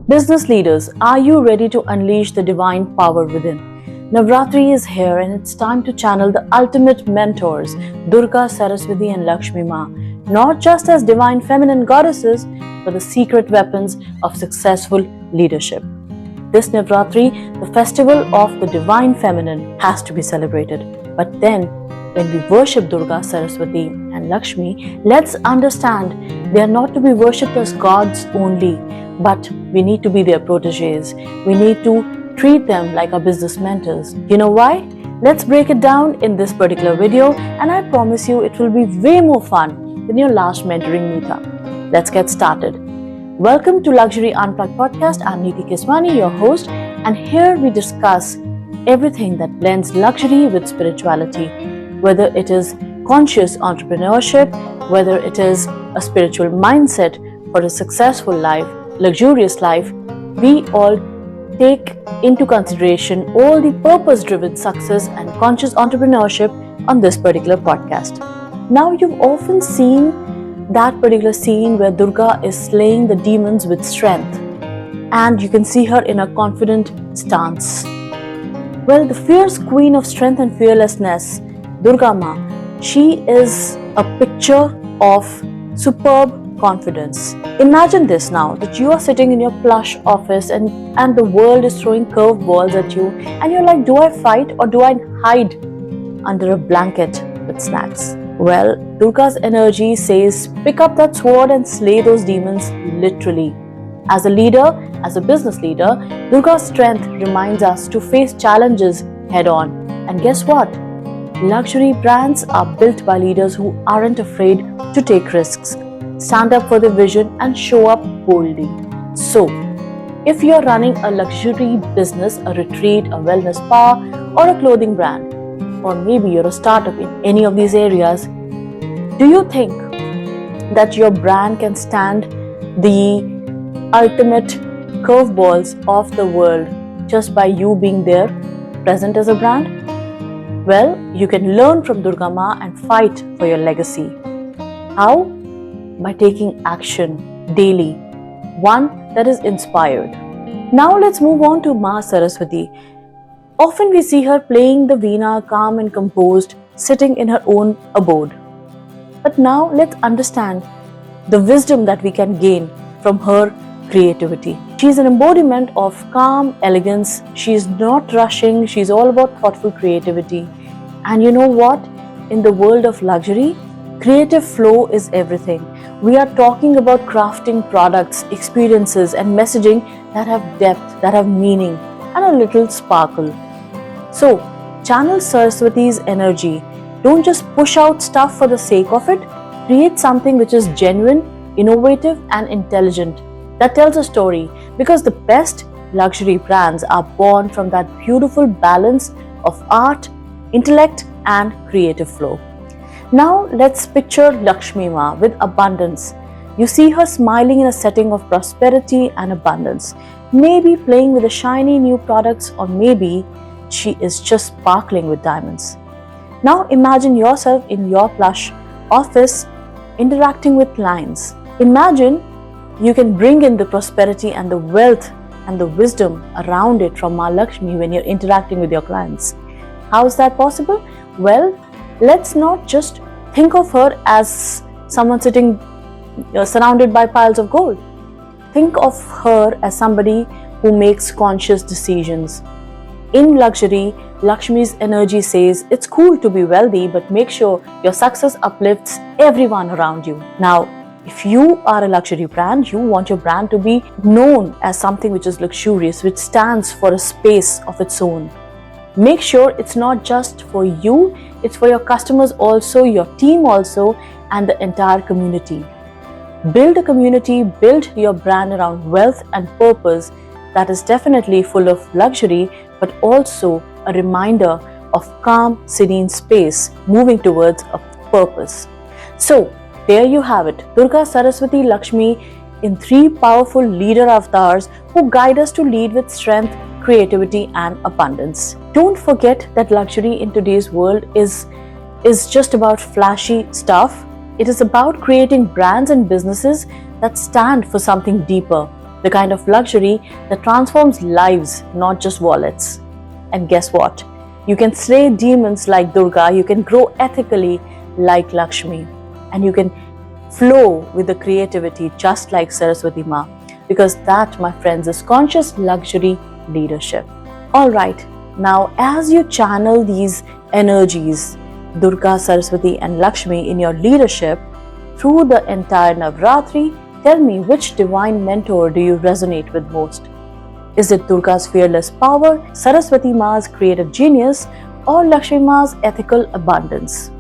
Business leaders, are you ready to unleash the divine power within? Navratri is here and it's time to channel the ultimate mentors, Durga, Saraswati and Lakshmi Maa, not just as divine feminine goddesses, but the secret weapons of successful leadership. This Navratri, the festival of the divine feminine, has to be celebrated. But then, when we worship Durga, Saraswati and Lakshmi, let's understand they are not to be worshipped as gods only, but we need to be their proteges. We need to treat them like our business mentors. You know why? Let's break it down in this particular video, and I promise you it will be way more fun than your last mentoring meetup. Let's get started. Welcome to Luxury Unplugged Podcast. I'm Neeti, Keswani, your host, and here we discuss everything that blends luxury with spirituality, whether it is conscious entrepreneurship, whether it is a spiritual mindset for a successful life, luxurious life. We all take into consideration all the purpose-driven success and conscious entrepreneurship on this particular podcast. Now, you've often seen that particular scene where Durga is slaying the demons with strength, and you can see her in a confident stance. Well, the fierce queen of strength and fearlessness, Durga Maa, she is a picture of superb confidence. Imagine this now, that you are sitting in your plush office and the world is throwing curved balls at you, and you're like, do I fight or do I hide under a blanket with snacks? Well, Durga's energy says, pick up that sword and slay those demons literally. As a leader, as a business leader, Durga's strength reminds us to face challenges head on. And guess what? Luxury brands are built by leaders who aren't afraid to take risks, stand up for their vision and show up boldly. So, if you're running a luxury business, a retreat, a wellness spa, or a clothing brand, or maybe you're a startup in any of these areas, do you think that your brand can stand the ultimate curveballs of the world just by you being there, present as a brand? Well, you can learn from Durga Maa and fight for your legacy. How? By taking action daily, one that is inspired. Now let's move on to Maa Saraswati. Often we see her playing the veena, calm and composed, sitting in her own abode. But now let's understand the wisdom that we can gain from her creativity. She's an embodiment of calm elegance. She's not rushing. She's all about thoughtful creativity. And you know what? In the world of luxury, creative flow is everything. We are talking about crafting products, experiences and messaging that have depth, that have meaning and a little sparkle. So, channel Saraswati's energy. Don't just push out stuff for the sake of it. Create something which is genuine, innovative and intelligent, that tells a story, because the best luxury brands are born from that beautiful balance of art, intellect and creative flow. Now let's picture Lakshmi Maa with abundance. You see her smiling in a setting of prosperity and abundance, maybe playing with the shiny new products, or maybe she is just sparkling with diamonds. Now imagine yourself in your plush office interacting with clients. Imagine you can bring in the prosperity and the wealth and the wisdom around it from Maa Lakshmi when you're interacting with your clients. How is that possible? Well, let's not just think of her as someone sitting surrounded by piles of gold. Think of her as somebody who makes conscious decisions. In luxury, Lakshmi's energy says it's cool to be wealthy, but make sure your success uplifts everyone around you. Now, if you are a luxury brand, you want your brand to be known as something which is luxurious, which stands for a space of its own. Make sure it's not just for you, it's for your customers also, your team also, and the entire community. Build a community, build your brand around wealth and purpose that is definitely full of luxury, but also a reminder of calm, serene space moving towards a purpose. So, there you have it, Durga, Saraswati, Lakshmi in three powerful leader avatars who guide us to lead with strength, creativity and abundance. Don't forget that luxury in today's world is just about flashy stuff. It is about creating brands and businesses that stand for something deeper, The kind of luxury that transforms lives, not just wallets. And guess what? You can slay demons like Durga, you can grow ethically like Lakshmi, and you can flow with the creativity just like Saraswati Ma, because that, my friends, is conscious luxury leadership. Alright, now as you channel these energies, Durga, Saraswati and Lakshmi in your leadership through the entire Navratri, tell me, which divine mentor do you resonate with most? Is it Durga's fearless power, Saraswati Ma's creative genius, or Lakshmi Ma's ethical abundance?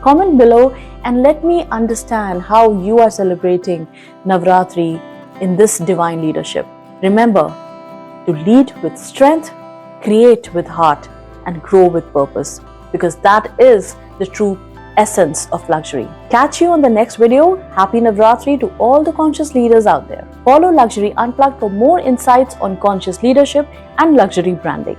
Comment below and let me understand how you are celebrating Navratri in this divine leadership. Remember to lead with strength, create with heart, and grow with purpose, because that is the true essence of luxury. Catch you on the next video. Happy Navratri to all the conscious leaders out there. Follow Luxury Unplugged for more insights on conscious leadership and luxury branding.